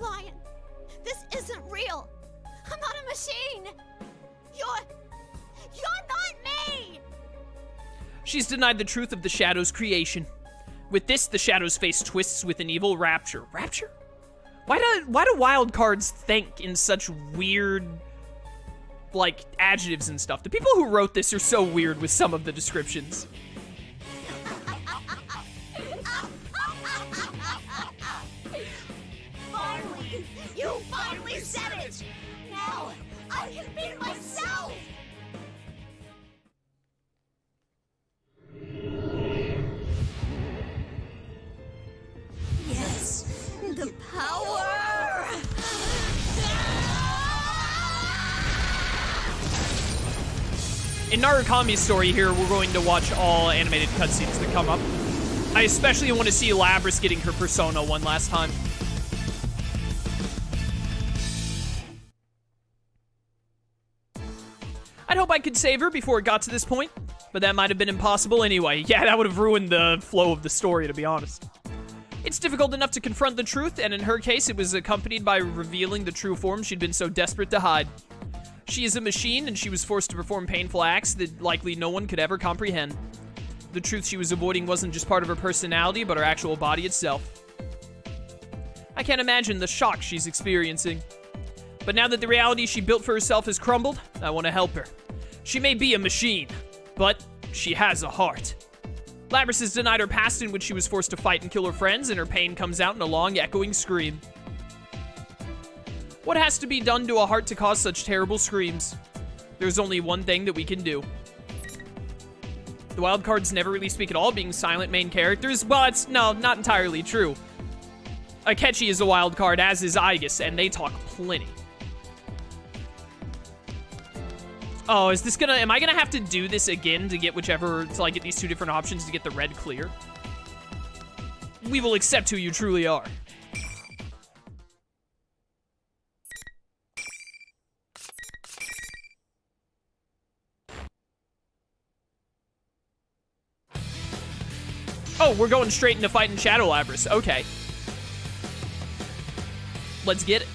a lion. This isn't real. I'm not a machine. You're not me! She's denied the truth of the Shadow's creation. With this, the Shadow's face twists with an evil rapture. Rapture? Why do wild cards think in such weird, like, adjectives and stuff? The people who wrote this are so weird with some of the descriptions. Finally! You finally said it! Now, I can be myself! Yes, the power! In Narukami's story here, we're going to watch all animated cutscenes that come up. I especially want to see Labrys getting her persona one last time. I'd hope I could save her before it got to this point, but that might have been impossible anyway. Yeah, that would have ruined the flow of the story, to be honest. It's difficult enough to confront the truth, and in her case, it was accompanied by revealing the true form she'd been so desperate to hide. She is a machine, and she was forced to perform painful acts that likely no one could ever comprehend. The truth she was avoiding wasn't just part of her personality, but her actual body itself. I can't imagine the shock she's experiencing. But now that the reality she built for herself has crumbled, I want to help her. She may be a machine, but she has a heart. Labrys has denied her past in which she was forced to fight and kill her friends, and her pain comes out in a long, echoing scream. What has to be done to a heart to cause such terrible screams? There's only one thing that we can do. The wild cards never really speak at all, being silent main characters. Well, no, not entirely true. Akechi is a wild card, as is Aigis, and they talk plenty. Oh, am I gonna have to do this again to get to get these two different options to get the red clear? We will accept who you truly are. Oh, we're going straight into fighting Shadow Labrys. Okay. Let's get it.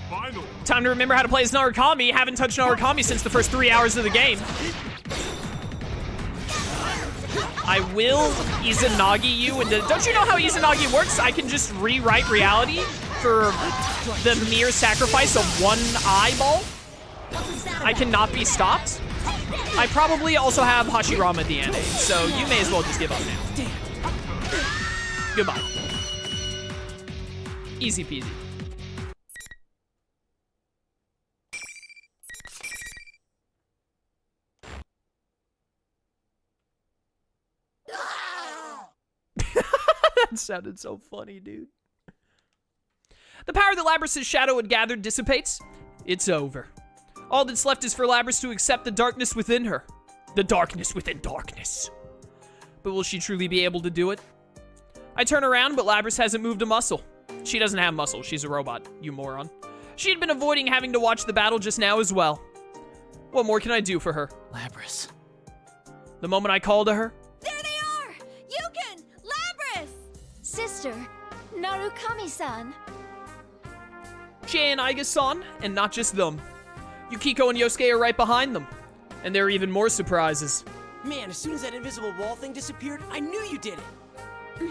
Final. Time to remember how to play as Narukami. Haven't touched Narukami since the first 3 hours of the game. I will Izanagi you. Don't you know how Izanagi works? I can just rewrite reality for the mere sacrifice of one eyeball. I cannot be stopped. I probably also have Hashirama DNA, so you may as well just give up now. Goodbye. Easy peasy. That sounded so funny, dude. The power that Labrys' shadow had gathered dissipates. It's over. All that's left is for Labrys to accept the darkness within her. The darkness within darkness. But will she truly be able to do it? I turn around, but Labrys hasn't moved a muscle. She doesn't have muscle. She's a robot, you moron. She had been avoiding having to watch the battle just now as well. What more can I do for her? Labrys. The moment I call to her, There they are! Yukin! Labrys! Sister, Narukami-san. Jay and Aiga-san, and not just them. Yukiko and Yosuke are right behind them. And there are even more surprises. Man, as soon as that invisible wall thing disappeared, I knew you did it!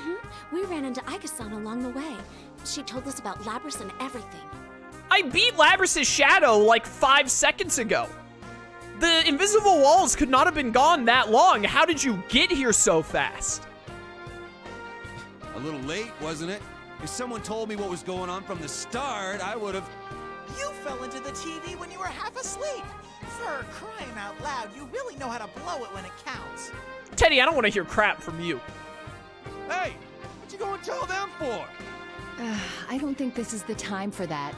We ran into Aiga-san along the way. She told us about Labrys and everything. I beat Labrys' shadow like 5 seconds ago. The invisible walls could not have been gone that long. How did you get here so fast? A little late, wasn't it? If someone told me what was going on from the start, I would have... You fell into the TV when you were half asleep. For crying out loud, you really know how to blow it when it counts. Teddy, I don't want to hear crap from you. Hey, what you going to tell them for? I don't think this is the time for that.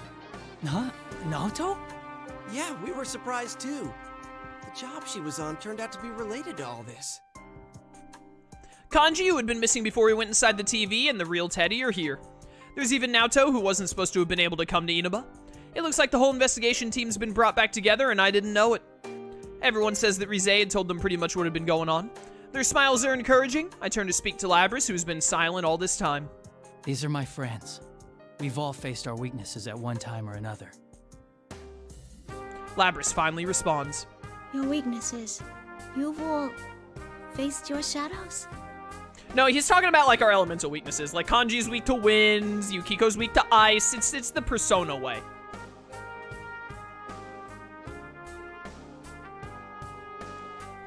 Huh? Naoto? Yeah, we were surprised too. The job she was on turned out to be related to all this. Kanji, who had been missing before he went inside the TV, and the real Teddy are here. There's even Naoto, who wasn't supposed to have been able to come to Inaba. It looks like the whole investigation team's been brought back together, and I didn't know it. Everyone says that Rize had told them pretty much what had been going on. Their smiles are encouraging. I turn to speak to Labrys, who's been silent all this time. These are my friends. We've all faced our weaknesses at one time or another. Labrys finally responds. Your weaknesses. You've all faced your shadows? No, he's talking about like our elemental weaknesses. Like Kanji's weak to winds, Yukiko's weak to ice. It's the Persona way.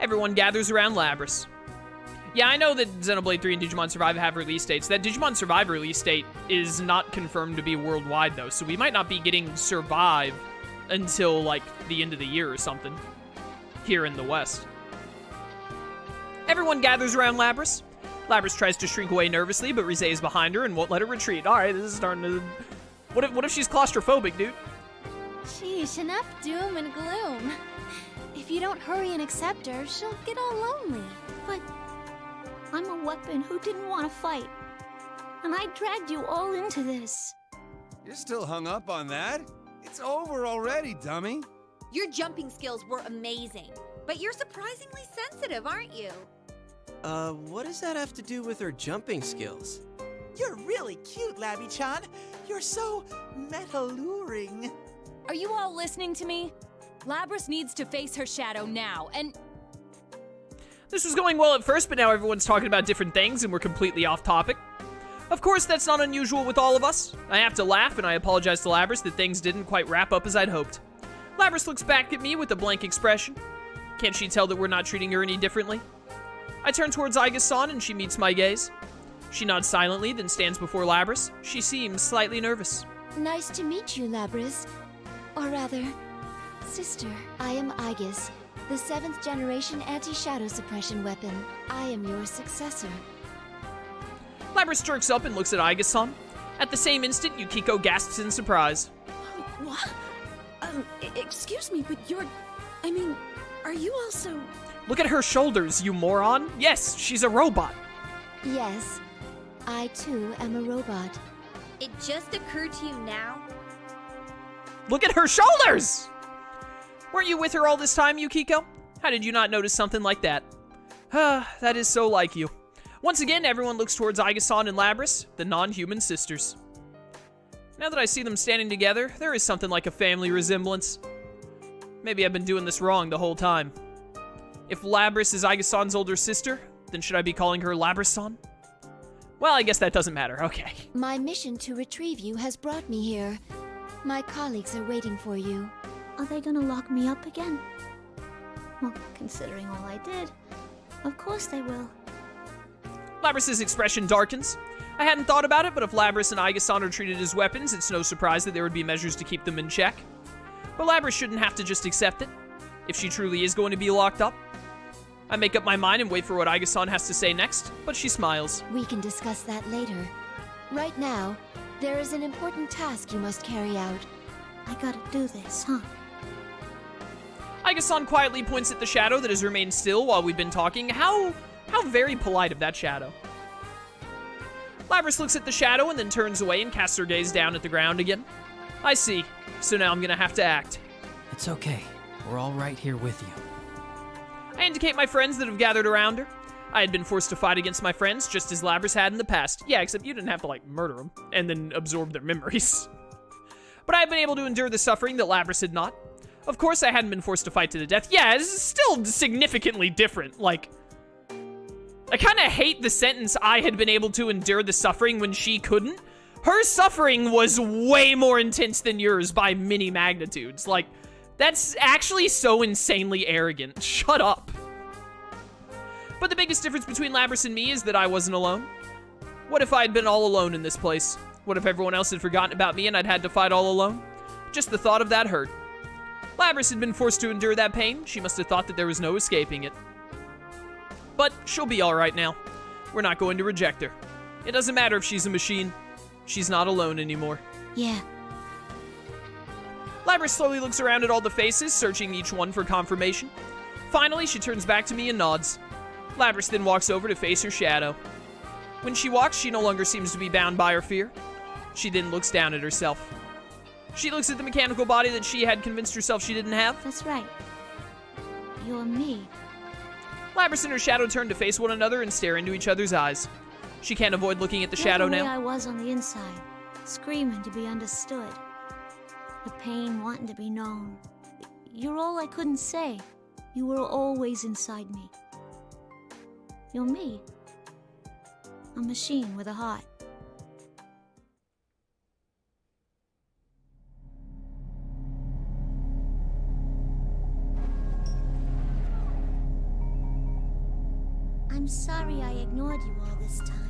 Everyone gathers around Labrys. Yeah, I know that Xenoblade 3 and Digimon Survive have release dates. That Digimon Survive release date is not confirmed to be worldwide, though, so we might not be getting Survive until, like, the end of the year or something here in the West. Everyone gathers around Labrys. Labrys tries to shrink away nervously, but Rise is behind her and won't let her retreat. All right, this is starting to... What if she's claustrophobic, dude? Sheesh, enough doom and gloom. If you don't hurry and accept her, she'll get all lonely. But I'm a weapon who didn't want to fight. And I dragged you all into this. You're still hung up on that? It's over already, dummy. Your jumping skills were amazing, but you're surprisingly sensitive, aren't you? What does that have to do with her jumping skills? You're really cute, Labby-chan. You're so meta-luring. Are you all listening to me? Labrys needs to face her shadow now, and... This was going well at first, but now everyone's talking about different things and we're completely off topic. Of course, that's not unusual with all of us. I have to laugh, and I apologize to Labrys that things didn't quite wrap up as I'd hoped. Labrys looks back at me with a blank expression. Can't she tell that we're not treating her any differently? I turn towards Aiga-san and she meets my gaze. She nods silently, then stands before Labrys. She seems slightly nervous. Nice to meet you, Labrys. Or rather, sister. I am Aigis, the 7th generation anti-shadow suppression weapon. I am your successor. Labrys jerks up and looks at Aiga-san. At the same instant, Yukiko gasps in surprise. What? Excuse me, but I mean, are you also... Look at her shoulders, you moron. Yes, she's a robot. Yes, I too am a robot. It just occurred to you now? Look at her shoulders! Weren't you with her all this time, Yukiko? How did you not notice something like that? That is so like you. Once again, everyone looks towards Aiga-san and Labrys, the non-human sisters. Now that I see them standing together, there is something like a family resemblance. Maybe I've been doing this wrong the whole time. If Labrys is Aiga-san's older sister, then should I be calling her Labrys-san? Well, I guess that doesn't matter. Okay. My mission to retrieve you has brought me here. My colleagues are waiting for you. Are they gonna lock me up again? Well, considering all I did, of course they will. Labrys' expression darkens. I hadn't thought about it, but if Labrys and Aiga-san are treated as weapons, it's no surprise that there would be measures to keep them in check. But Labrys shouldn't have to just accept it, if she truly is going to be locked up. I make up my mind and wait for what Aiga-san has to say next, but she smiles. We can discuss that later. Right now, there is an important task you must carry out. I gotta do this, huh? Aiga-san quietly points at the shadow that has remained still while we've been talking. How very polite of that shadow. Labrys looks at the shadow and then turns away and casts her gaze down at the ground again. I see. So now I'm gonna have to act. It's okay. We're all right here with you. I indicate my friends that have gathered around her. I had been forced to fight against my friends, just as Labrys had in the past. Yeah, except you didn't have to, like, murder them and then absorb their memories. But I have been able to endure the suffering that Labrys had not. Of course, I hadn't been forced to fight to the death. Yeah, this is still significantly different. Like, I kind of hate the sentence, I had been able to endure the suffering when she couldn't. Her suffering was way more intense than yours by many magnitudes. Like, that's actually so insanely arrogant. Shut up. But the biggest difference between Labrys and me is that I wasn't alone. What if I had been all alone in this place? What if everyone else had forgotten about me and I'd had to fight all alone? Just the thought of that hurt. Labrys had been forced to endure that pain. She must have thought that there was no escaping it. But she'll be alright now. We're not going to reject her. It doesn't matter if she's a machine. She's not alone anymore. Yeah. Labrys slowly looks around at all the faces, searching each one for confirmation. Finally, she turns back to me and nods. Labrys then walks over to face her shadow. When she walks, she no longer seems to be bound by her fear. She then looks down at herself. She looks at the mechanical body that she had convinced herself she didn't have. That's right. You're me. Labrys and her shadow turn to face one another and stare into each other's eyes. She can't avoid looking at the shadow The way now. I was on the inside, screaming to be understood. The pain wanting to be known. You're all I couldn't say. You were always inside me. You're me. A machine with a heart. I'm sorry I ignored you all this time.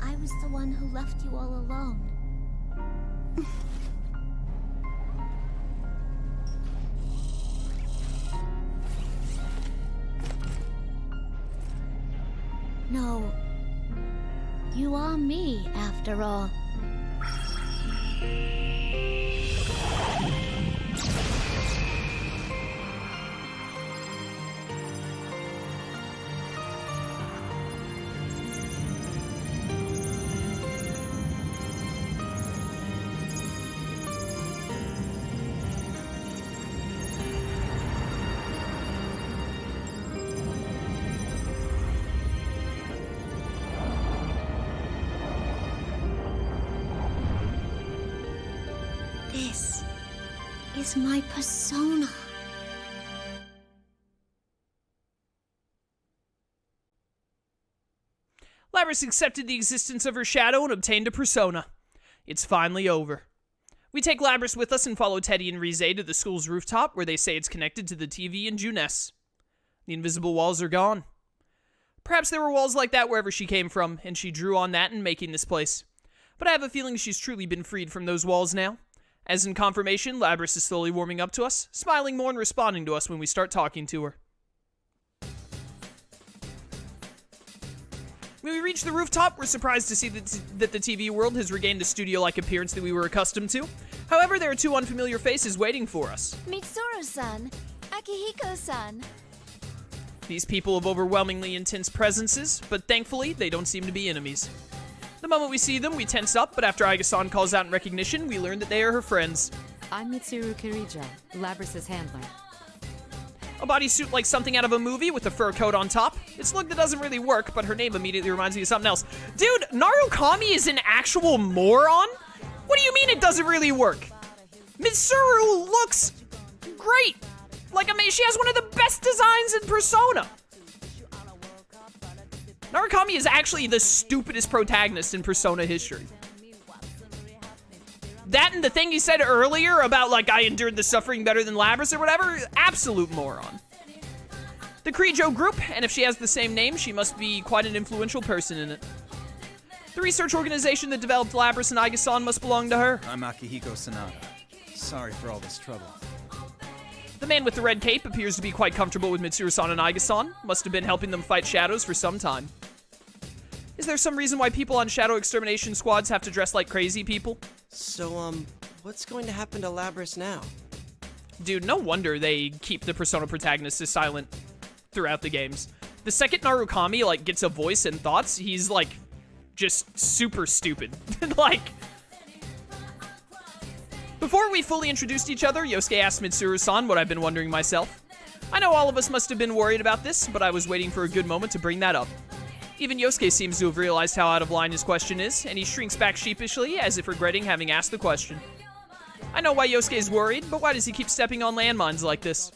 I was the one who left you all alone. No. You are me, after all. This is my persona. Labrys accepted the existence of her shadow and obtained a persona. It's finally over. We take Labrys with us and follow Teddy and Rize to the school's rooftop, where they say it's connected to the TV and Juness. The invisible walls are gone. Perhaps there were walls like that wherever she came from, and she drew on that in making this place. But I have a feeling she's truly been freed from those walls now. As in confirmation, Labrys is slowly warming up to us, smiling more and responding to us when we start talking to her. When we reach the rooftop, we're surprised to see that the TV world has regained the studio-like appearance that we were accustomed to. However, there are two unfamiliar faces waiting for us. Mitsuru-san, Akihiko-san. These people have overwhelmingly intense presences, but thankfully, they don't seem to be enemies. The moment we see them, we tense up, but after Aiga-san calls out in recognition, we learn that they are her friends. I'm Mitsuru Kirija, Labrys' handler. A bodysuit like something out of a movie with a fur coat on top. It's a look that doesn't really work, but her name immediately reminds me of something else. Dude, Narukami is an actual moron? What do you mean it doesn't really work? Mitsuru looks great. Like, I mean, she has one of the best designs in Persona. Narukami is actually the stupidest protagonist in Persona history. That and the thing he said earlier about, like, I endured the suffering better than Labrys or whatever, absolute moron. The Kirijo group, and if she has the same name, she must be quite an influential person in it. The research organization that developed Labrys and Aiga-san must belong to her. I'm Akihiko Sanada. Sorry for all this trouble. The man with the red cape appears to be quite comfortable with Mitsuru-san and Aiga-san. Must have been helping them fight shadows for some time. Is there some reason why people on shadow extermination squads have to dress like crazy people? So, what's going to happen to Labrys now? Dude, no wonder they keep the Persona protagonists silent throughout the games. The second Narukami, like, gets a voice and thoughts, he's, like, just super stupid. Like... Before we fully introduced each other, Yosuke asked Mitsuru-san what I've been wondering myself. I know all of us must have been worried about this, but I was waiting for a good moment to bring that up. Even Yosuke seems to have realized how out of line his question is, and he shrinks back sheepishly, as if regretting having asked the question. I know why Yosuke's worried, but why does he keep stepping on landmines like this?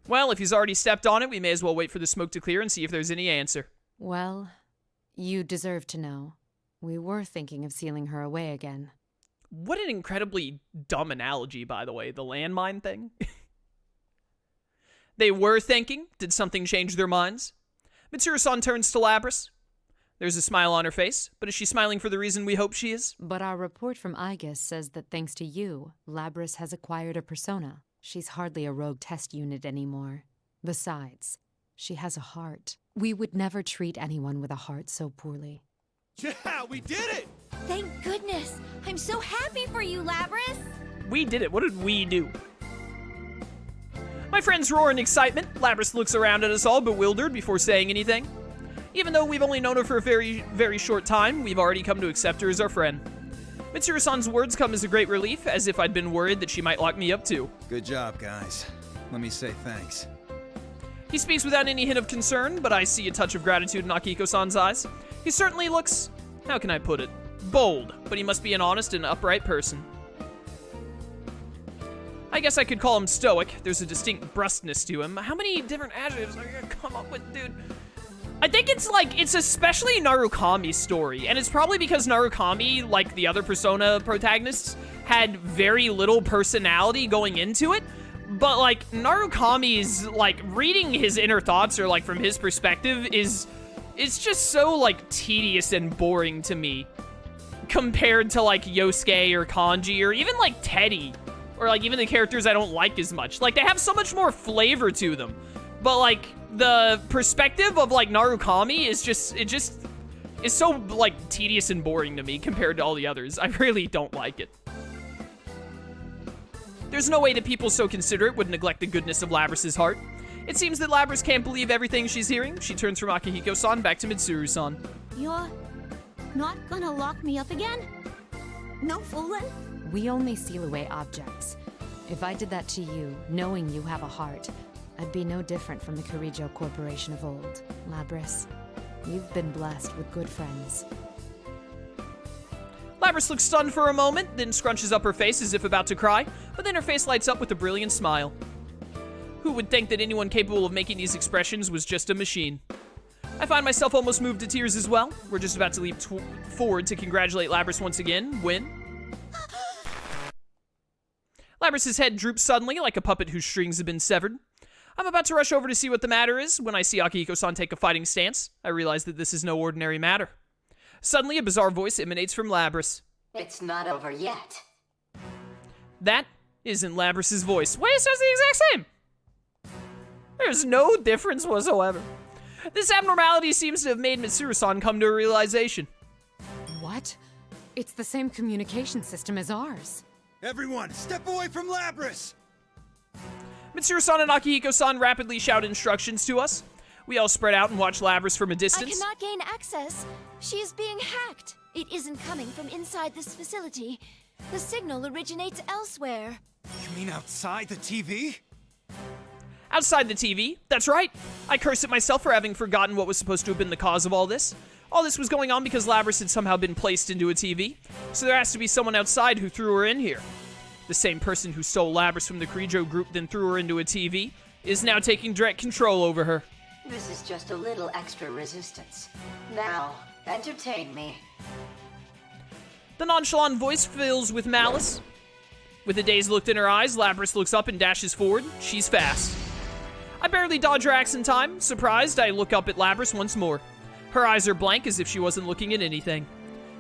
Well, if he's already stepped on it, we may as well wait for the smoke to clear and see if there's any answer. Well, you deserve to know. We were thinking of sealing her away again. What an incredibly dumb analogy, by the way, the landmine thing. They were thinking. Did something change their minds? Mitsuru-san turns to Labrys. There's a smile on her face, but is she smiling for the reason we hope she is? But our report from Aiga says that thanks to you, Labrys has acquired a persona. She's hardly a rogue test unit anymore. Besides, she has a heart. We would never treat anyone with a heart so poorly. Yeah, we did it! Thank goodness! I'm so happy for you, Labrys! We did it. What did we do? My friends roar in excitement. Labrys looks around at us all bewildered before saying anything. Even though we've only known her for a very, very short time, we've already come to accept her as our friend. Mitsuru-san's words come as a great relief, as if I'd been worried that she might lock me up too. Good job, guys. Let me say thanks. He speaks without any hint of concern, but I see a touch of gratitude in Akihiko-san's eyes. He certainly looks, how can I put it, bold, but he must be an honest and upright person. I guess I could call him stoic. There's a distinct brusqueness to him. How many different adjectives are you gonna come up with, dude? I think it's like, it's especially Narukami's story, and it's probably because Narukami, like the other Persona protagonists, had very little personality going into it, but like, Narukami's, like, reading his inner thoughts, or like, from his perspective, it's just so, like, tedious and boring to me, compared to, like, Yosuke or Kanji, or even, like, Teddy, or, like, even the characters I don't like as much. Like, they have so much more flavor to them, but, like, the perspective of, like, Narukami is just, is so, like, tedious and boring to me compared to all the others. I really don't like it. There's no way that people so considerate would neglect the goodness of Labrys' heart. It seems that Labrys can't believe everything she's hearing. She turns from Akihiko-san back to Mitsuru-san. You're not gonna lock me up again? No fooling? We only seal away objects. If I did that to you, knowing you have a heart, I'd be no different from the Kirijo Corporation of old. Labrys, you've been blessed with good friends. Labrys looks stunned for a moment, then scrunches up her face as if about to cry, but then her face lights up with a brilliant smile. Who would think that anyone capable of making these expressions was just a machine? I find myself almost moved to tears as well. We're just about to leap forward to congratulate Labrys once again, when... Labrys' head droops suddenly like a puppet whose strings have been severed. I'm about to rush over to see what the matter is when I see Akihiko-san take a fighting stance. I realize that this is no ordinary matter. Suddenly, a bizarre voice emanates from Labrys. It's not over yet. That isn't Labrys' voice. Wait, it sounds the exact same! There's no difference whatsoever. This abnormality seems to have made Mitsuru-san come to a realization. What? It's the same communication system as ours. Everyone, step away from Labrys! Mitsuru-san and Akihiko-san rapidly shout instructions to us. We all spread out and watch Labrys from a distance. I cannot gain access. She is being hacked. It isn't coming from inside this facility. The signal originates elsewhere. You mean outside the TV? Outside the TV, that's right. I curse at myself for having forgotten what was supposed to have been the cause of all this. All this was going on because Labrys had somehow been placed into a TV, so there has to be someone outside who threw her in here. The same person who stole Labrys from the Kirijo group then threw her into a TV is now taking direct control over her. This is just a little extra resistance. Now, entertain me. The nonchalant voice fills with malice. With a dazed look in her eyes, Labrys looks up and dashes forward. She's fast. I barely dodge her axe in time. Surprised, I look up at Labrys once more. Her eyes are blank as if she wasn't looking at anything.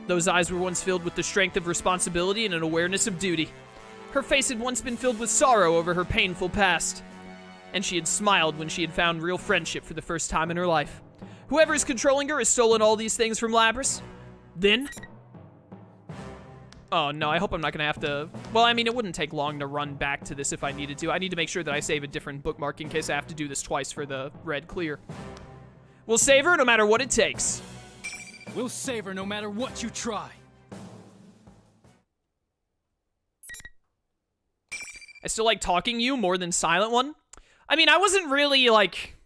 Those eyes were once filled with the strength of responsibility and an awareness of duty. Her face had once been filled with sorrow over her painful past. And she had smiled when she had found real friendship for the first time in her life. Whoever is controlling her has stolen all these things from Labrys. Then... Oh no, I hope I'm not gonna have to... Well, I mean, it wouldn't take long to run back to this if I needed to. I need to make sure that I save a different bookmark in case I have to do this twice for the red clear. We'll save her no matter what it takes. We'll save her no matter what you try. I still like Talking You more than Silent One. I mean, I wasn't really, like...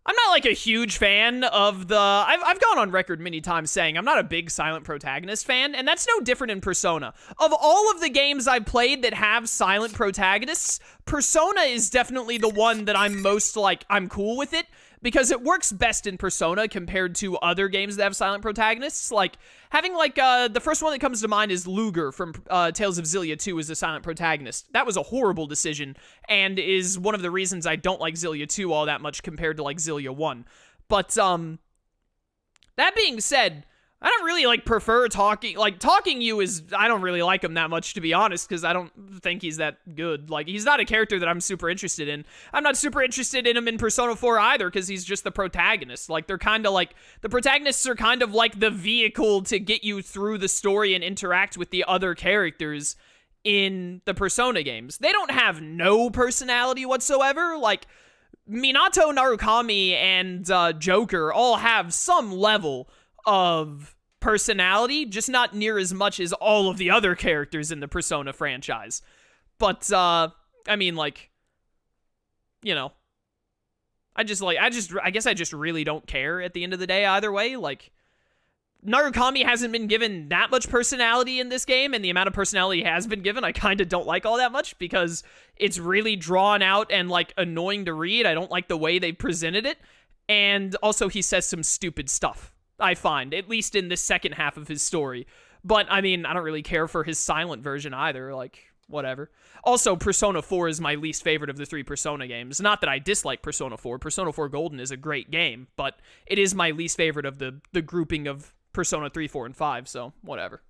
I'm not, like, a huge fan of the... I've gone on record many times saying I'm not a big silent protagonist fan, and that's no different in Persona. Of all of the games I've played that have silent protagonists, Persona is definitely the one that I'm most, like, I'm cool with it, because it works best in Persona compared to other games that have silent protagonists. Like, having, like, the first one that comes to mind is Luger from Tales of Xillia 2 as a silent protagonist. That was a horrible decision, and is one of the reasons I don't like Xillia 2 all that much compared to, like, Xillia 1. But, that being said, I don't really, like, prefer Talking You is, I don't really like him that much, to be honest, because I don't think he's that good. Like, he's not a character that I'm super interested in. I'm not super interested in him in Persona 4 either, because he's just the protagonist. Like, they're kind of like, the protagonists are kind of like the vehicle to get you through the story and interact with the other characters in the Persona games. They don't have no personality whatsoever. Like, Minato, Narukami, and Joker all have some level of personality, just not near as much as all of the other characters in the Persona franchise. But, I mean, like, you know, I guess I just really don't care at the end of the day either way. Like, Narukami hasn't been given that much personality in this game, and the amount of personality he has been given, I kind of don't like all that much, because it's really drawn out and, like, annoying to read. I don't like the way they presented it, and also he says some stupid stuff, I find, at least in the second half of his story. But, I mean, I don't really care for his silent version either, like, whatever. Also, Persona 4 is my least favorite of the 3 Persona games. Not that I dislike Persona 4. Persona 4 Golden is a great game, but it is my least favorite of the grouping of Persona 3, 4, and 5, so whatever.